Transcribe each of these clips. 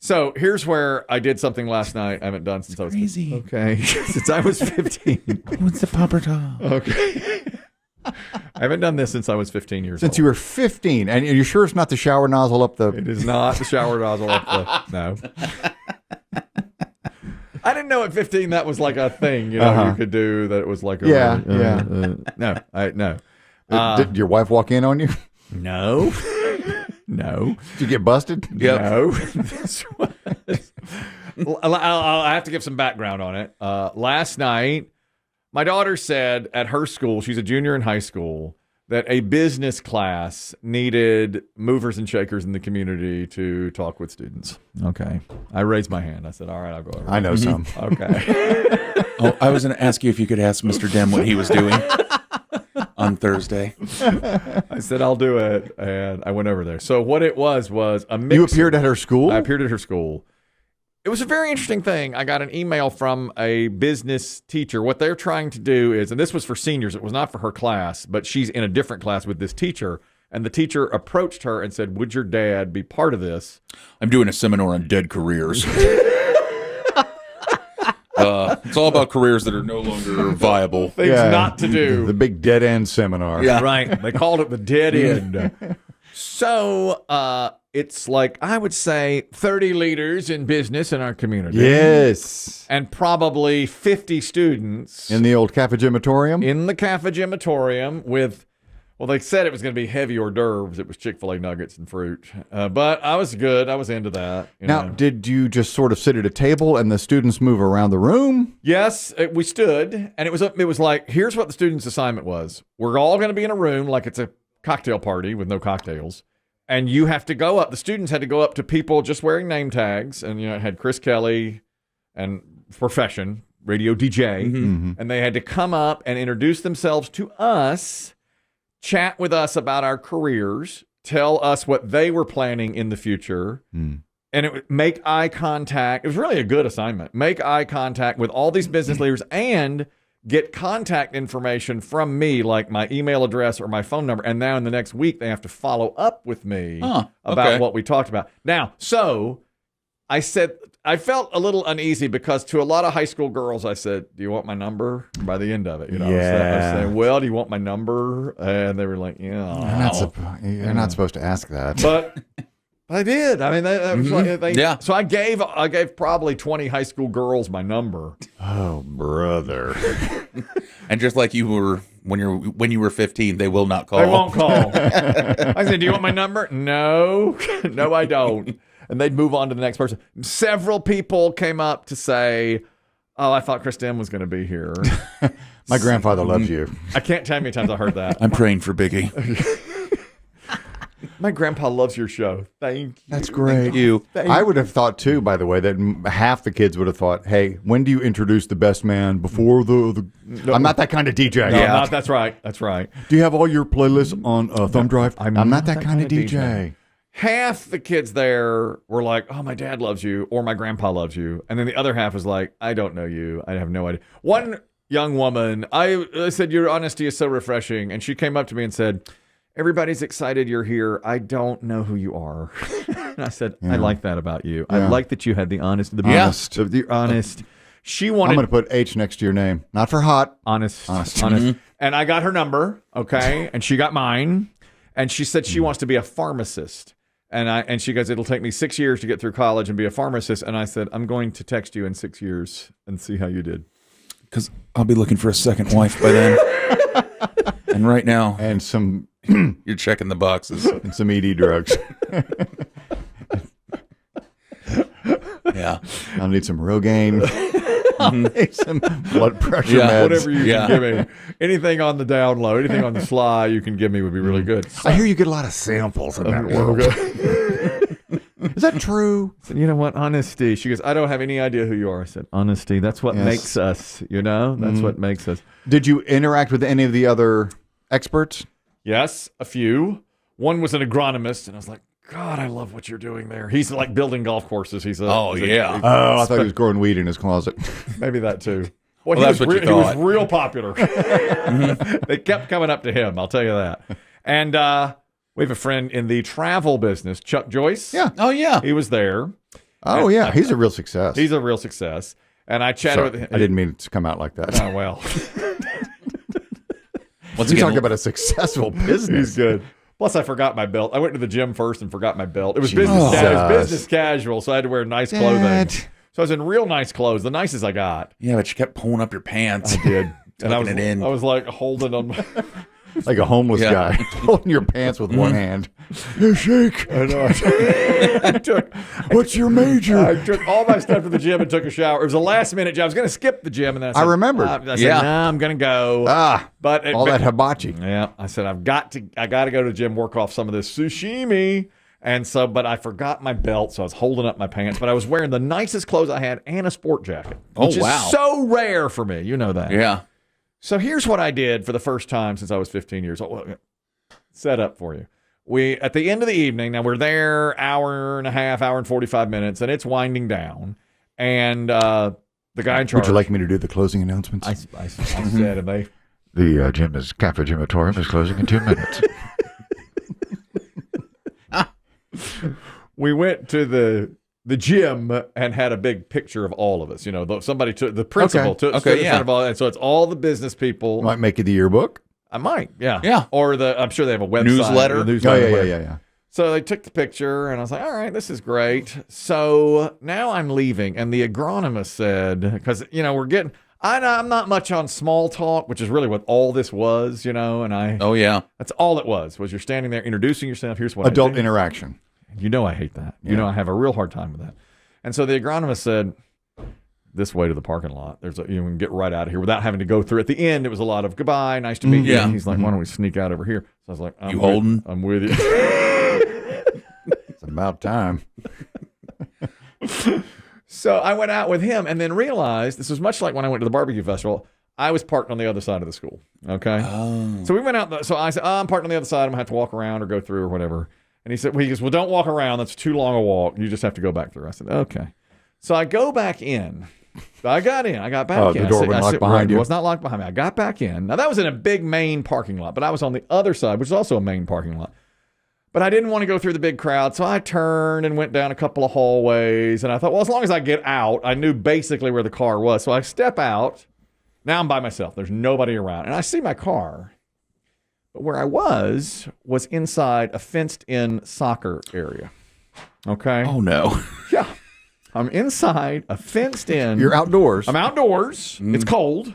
So here's where I did something last night I haven't done since I was crazy. Okay. Since I was 15. What's the popper top? Okay. I haven't done this since I was 15 years old. Since you were 15. And you're sure it's not the shower nozzle up the... It is not the shower nozzle up the... No. I didn't know at 15 that was like a thing, you know, you could do, that it was like a... No. Did your wife walk in on you? No. No. Did you get busted? Yep. No. This was... I'll have to give some background on it. Last night, my daughter said at her school, she's a junior in high school, that a business class needed movers and shakers in the community to talk with students. Okay. I raised my hand. I said, all right, I'll go over. I know some. Okay. I was going to ask you if you could ask Mr. Demm what he was doing on Thursday. I said, I'll do it. And I went over there. So what it was a mix. You appeared at her school? I appeared at her school. It was a very interesting thing. I got an email from a business teacher. What they're trying to do is, and this was for seniors, it was not for her class, but she's in a different class with this teacher. And the teacher approached her and said, would your dad be part of this? I'm doing a seminar on dead careers. It's all about careers that are no longer viable. Things not to do. The big dead end seminar. Yeah, right. They called it the dead end. So it's like, I would say 30 leaders in business in our community. Yes. And probably 50 students. In the old cafegimatorium? In the cafegimatorium with, well, they said it was going to be heavy hors d'oeuvres. It was Chick-fil-A nuggets and fruit. But I was good. I was into that. Now, did you just sort of sit at a table and the students move around the room? Yes, we stood. And it was like, here's what the students' assignment was. We're all going to be in a room like it's a cocktail party with no cocktails. And you have to go up. The students had to go up to people just wearing name tags. And, it had Chris Kelly and profession, radio DJ. Mm-hmm. And they had to come up and introduce themselves to us, chat with us about our careers, tell us what they were planning in the future. And it would make eye contact. It was really a good assignment. Make eye contact with all these business leaders and get contact information from me, like my email address or my phone number. And now in the next week, they have to follow up with me about what we talked about. Now, so I said, I felt a little uneasy because to a lot of high school girls, I said, do you want my number? By the end of it, I was saying, well, do you want my number? And they were like, yeah. You're not supposed to ask that. But I did. I mean, that was like, So I gave probably 20 high school girls my number. Oh, brother. And just like you were when you were 15, they will not call. They won't call. I said, do you want my number? No. No, I don't. And they'd move on to the next person. Several people came up to say, oh, I thought Chris Demm was going to be here. My grandfather loves you. I can't tell you how many times I heard that. I'm praying for Biggie. My grandpa loves your show. Thank you. That's great. Thank you. I would have thought, too, by the way, that half the kids would have thought, hey, when do you introduce the best man before the No, I'm not that kind of DJ. No, that's right. That's right. Do you have all your playlists on thumb drive? I'm not that kind of DJ. Half the kids there were like, oh, my dad loves you, or my grandpa loves you. And then the other half was like, I don't know you. I have no idea. One young woman, I said, your honesty is so refreshing. And she came up to me and said, everybody's excited you're here. I don't know who you are. And I said, I like that about you. I like that you had the honest. The honest. She wanted. I'm going to put H next to your name. Not for hot. Honest. Mm-hmm. And I got her number, okay? And she got mine. And she said she wants to be a pharmacist. And she goes, it'll take me 6 years to get through college and be a pharmacist. And I said, I'm going to text you in 6 years and see how you did. Because I'll be looking for a second wife by then. And right now. And some. You're checking the boxes. And some ED drugs. Yeah. I'll need some Rogaine. I'll need some blood pressure meds. Whatever you can give me. Anything on the down low, anything on the sly you can give me would be really good. I hear you get a lot of samples in that world. Is that true? I said, you know what? Honesty. She goes, I don't have any idea who you are. I said, honesty. That's what makes us, That's what makes us. Did you interact with any of the other experts? Yes, a few. One was an agronomist, and I was like, God, I love what you're doing there. He's like building golf courses. I thought he was growing weed in his closet. Maybe that too. Well, that's what you thought. He was real popular. They kept coming up to him, I'll tell you that. And we have a friend in the travel business, Chuck Joyce. Yeah. Oh, yeah. He was there. Oh, yeah. He's a real success. He's a real success. And I chatted with him. I didn't mean it to come out like that. Oh, well. Once you talk about a successul business. He's good. Plus, I forgot my belt. I went to the gym first and forgot my belt. It was business casual, so I had to wear nice clothing. So I was in real nice clothes, the nicest I got. Yeah, but you kept pulling up your pants. I did. And I was like holding on my... Like a homeless guy holding your pants with one hand. Hey, shake. I know. What's your major? I took all my stuff to the gym and took a shower. It was a last minute job. I was going to skip the gym, and then I remembered. I said, nah, I'm going to go. But that hibachi. Yeah, I said I got to go to the gym, work off some of this sushimi. And so, but I forgot my belt, so I was holding up my pants. But I was wearing the nicest clothes I had and a sport jacket, which is so rare for me. You know that. Yeah. So here's what I did for the first time since I was 15 years old. Set up for you. At the end of the evening, now we're there hour and 45 minutes, and it's winding down. And the guy in charge. Would you like me to do the closing announcements? I said, and the Cafe Gymatorium is closing in 2 minutes. We went to the gym and had a big picture of all of us. You know, somebody took the principal took in front of all, and so it's all the business people. Might make it the yearbook. I might, yeah. Or I'm sure they have a website. Newsletter. Yeah. So they took the picture, and I was like, all right, this is great. So now I'm leaving, and the agronomist said, because, you know, I'm not much on small talk, which is really what all this was, you know, and that's all it was you're standing there introducing yourself. Here's what adult interaction. You know I hate that. Yeah. You know I have a real hard time with that. And so the agronomist said, this way to the parking lot. You can get right out of here without having to go through. At the end, it was a lot of goodbye, nice to meet you. And he's like, why don't we sneak out over here? So I was like, I'm with you. It's about time. So I went out with him and then realized this was much like when I went to the barbecue festival. I was parked on the other side of the school. Okay. Oh. So we went out. So I said, I'm parked on the other side. I'm going to have to walk around or go through or whatever. And he goes, well, don't walk around. That's too long a walk. You just have to go back through. I said, okay. So I go back in. I got back in. The door wasn't locked behind you? It was not locked behind me. I got back in. Now, that was in a big main parking lot, but I was on the other side, which is also a main parking lot. But I didn't want to go through the big crowd, so I turned and went down a couple of hallways. And I thought, well, as long as I get out, I knew basically where the car was. So I step out. Now I'm by myself. There's nobody around. And I see my car. But where I was inside a fenced-in soccer area. Okay? Oh, no. Yeah. I'm inside a fenced-in. You're outdoors. I'm outdoors. It's cold.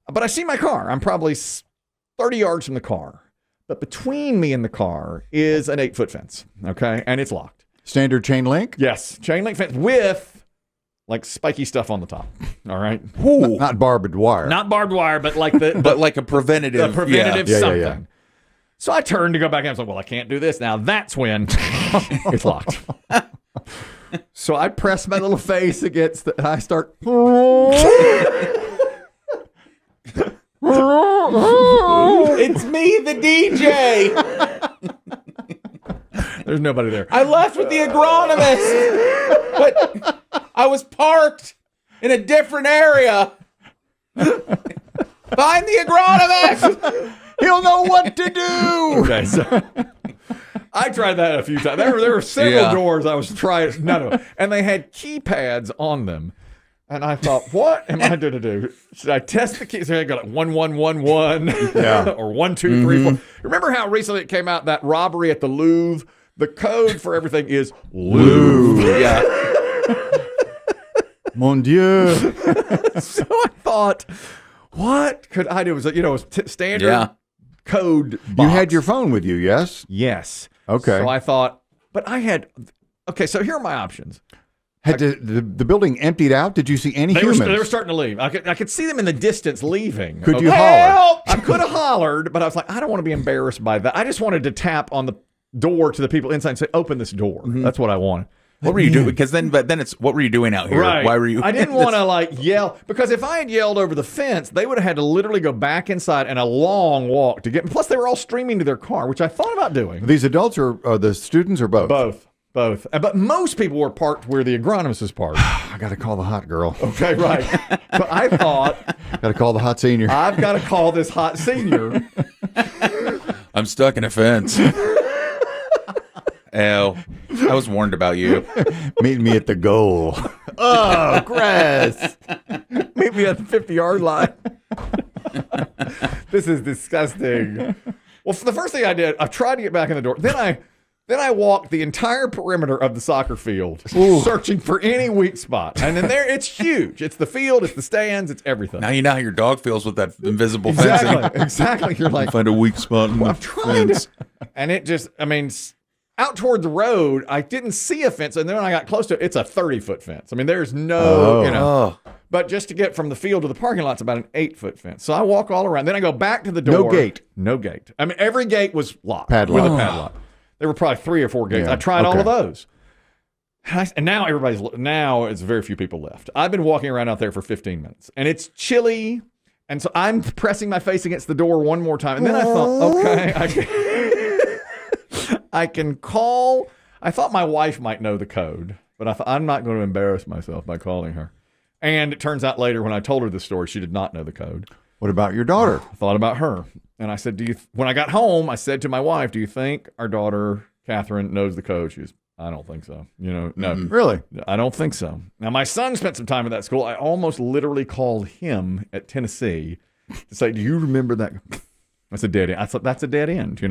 But I see my car. I'm probably 30 yards from the car. But between me and the car is an 8-foot fence. Okay? And it's locked. Standard chain link? Yes. Chain link fence with, like, spiky stuff on the top. All right? Not barbed wire. Not barbed wire, but like but like a preventative. something. Yeah. So I turned to go back in. I was like, well, I can't do this. Now that's when it's locked. So I press my little face against I start. It's me, the DJ. There's nobody there. I left with the agronomist, but I was parked in a different area. Find the agronomist. He'll know what to do. Okay, so I tried that a few times. There were several doors I was trying, none of them, and they had keypads on them. And I thought, what am I going to do? Should I test the keys? So I got like 1111 or 1234. Remember how recently it came out, that robbery at the Louvre? The code for everything is Louvre. Yeah. Mon Dieu. So I thought, what could I do? It was standard code box. You had your phone with you, yes? Yes. Okay. So I thought, but I had, so here are my options. Had the building emptied out? Did you see any humans? They were starting to leave. I could see them in the distance leaving. Could you holler? I could have hollered, but I was like, I don't want to be embarrassed by that. I just wanted to tap on the door to the people inside and say, open this door. That's what I wanted. What were you doing? Because then it's what were you doing out here? Right. Why were you? I didn't want to yell, because if I had yelled over the fence, they would have had to literally go back inside and a long walk to get. Plus, they were all streaming to their car, which I thought about doing. These adults are the students or both? Both. But most people were parked where the agronomist is parked. I got to call the hot girl. Okay, right. So I thought, got to call the hot senior. I've got to call this hot senior. I'm stuck in a fence. Oh, I was warned about you. Meet me at the goal. Oh, Chris. Meet me at the 50-yard line. This is disgusting. Well, the first thing I did, I tried to get back in the door. Then I walked the entire perimeter of the soccer field, searching for any weak spot. And then it's huge. It's the field, it's the stands, it's everything. Now you know how your dog feels with that invisible fencing. Exactly. You're like, Find a weak spot in the fence. And it just, out toward the road, I didn't see a fence. And then when I got close to it, it's a 30-foot fence. there's no, But just to get from the field to the parking lot, it's about an 8-foot fence. So I walk all around. Then I go back to the door. No gate. Every gate was locked. Padlock. With a padlock. There were probably 3 or 4 gates. I tried all of those. And now now it's very few people left. I've been walking around out there for 15 minutes. And it's chilly. And so I'm pressing my face against the door one more time. And then I thought, okay, I can call. I thought my wife might know the code. But I thought, I'm not going to embarrass myself by calling her. And it turns out later when I told her the story, she did not know the code. What about your daughter? I thought about her. And I said, when I got home, I said to my wife, do you think our daughter, Catherine, knows the code? She was, I don't think so. No. Really? I don't think so. Now, my son spent some time at that school. I almost literally called him at Tennessee to say, do you remember that? That's a dead end. I thought, that's a dead end,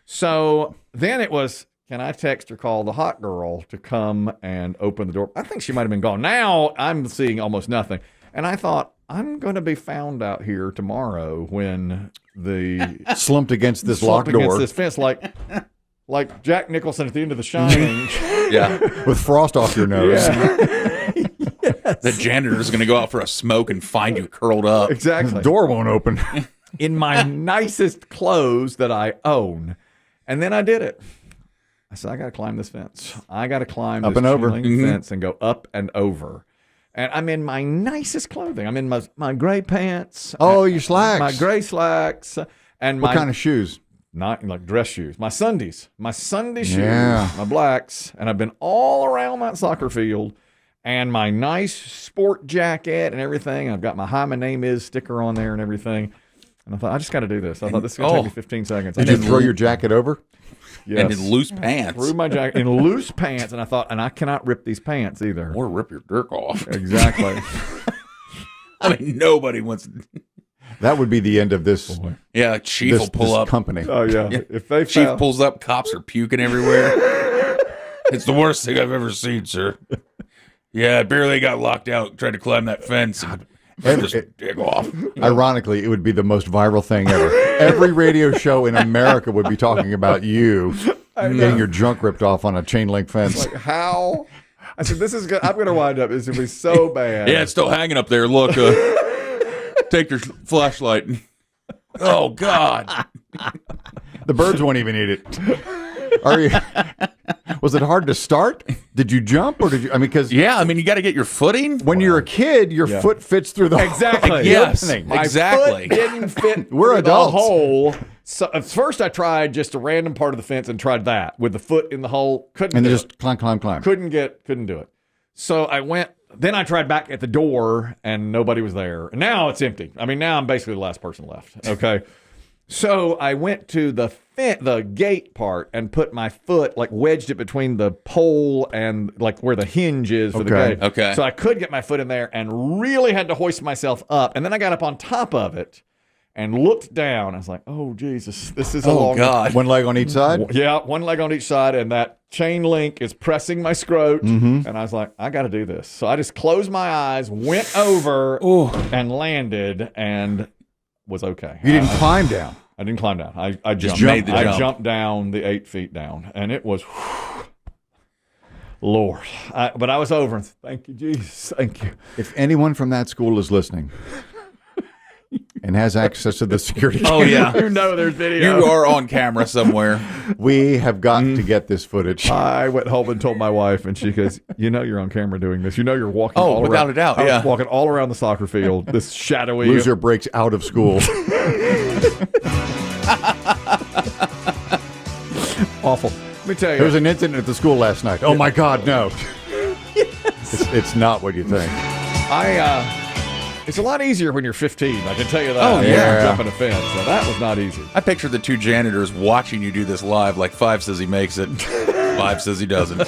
So then it was, can I text or call the hot girl to come and open the door? I think she might have been gone. Now I'm seeing almost nothing. And I thought, I'm going to be found out here tomorrow when the slumped against this locked door, against this fence, like Jack Nicholson at the end of The Shining. Yeah, with frost off your nose. Yeah. Yes. The janitor's going to go out for a smoke and find you curled up. Exactly. The door won't open. In my nicest clothes that I own, and then I did it. I said, I got to climb this fence. I got to climb up this and over fence and go up and over. And I'm in my nicest clothing. I'm in my gray pants. Oh, your slacks. My gray slacks. And what kind of shoes? Not like dress shoes. My Sundays. My Sunday shoes. Yeah. My blacks. And I've been all around that soccer field. And my nice sport jacket and everything. I've got my Hi, My Name Is sticker on there and everything. And I thought, I just got to do this. I thought this is going to take me 15 seconds. Did you throw your jacket over? Yes. And in loose pants. Threw my jacket in loose pants, and I thought, and I cannot rip these pants either. Or rip your dick off. Exactly. Nobody wants. That would be the end of this. Yeah, Chief will pull up. Company. Oh yeah. If they Chief pulls up, cops are puking everywhere. It's the worst thing I've ever seen, sir. Yeah, I barely got locked out. Tried to climb that fence. And just dig off. Ironically, it would be the most viral thing ever. Every radio show in America would be talking about you getting your junk ripped off on a chain link fence. Like, how? I said, this is good. I'm going to wind up. It's going to be so bad. Yeah, it's still hanging up there. Look, take your flashlight. Oh, God. The birds won't even eat it. Was it hard to start? Did you jump or did you? Because you got to get your footing. When you're a kid, your foot fits through the exactly. Yes, opening. My exactly. foot didn't fit. We're through adults. The hole. So at first, I tried just a random part of the fence and tried that with the foot in the hole. Couldn't. And do just it. climb. Couldn't do it. So I went. Then I tried back at the door and nobody was there. And now it's empty. Now I'm basically the last person left. Okay. So I went to the gate part and put my foot, wedged it between the pole and where the hinge is for the gate. Okay. So I could get my foot in there and really had to hoist myself up. And then I got up on top of it and looked down. I was like, oh, Jesus, this is a long... God. One leg on each side? Yeah, one leg on each side. And that chain link is pressing my scrot. Mm-hmm. And I was like, I got to do this. So I just closed my eyes, went over and landed and was okay. You didn't climb down? I didn't climb down. I jumped. Made the jump. I jumped down the 8 feet down, and it was, Lord. But I was over. Thank you, Jesus. Thank you. If anyone from that school is listening and has access to the security camera, oh yeah, you know there's video. You are on camera somewhere. We have got to get this footage. I went home and told my wife, and she goes, you're on camera doing this. You're walking all without around. a doubt, I yeah. was walking all around the soccer field, this shadowy... Loser breaks out of school. Awful. Let me tell you. There was an incident at the school last night. Oh, my God, no. Yes. It's not what you think. It's a lot easier when you're 15. I can tell you that. Oh, yeah. Jumping a fence. So that was not easy. I picture the two janitors watching you do this live like Five says he makes it. 5 says he doesn't.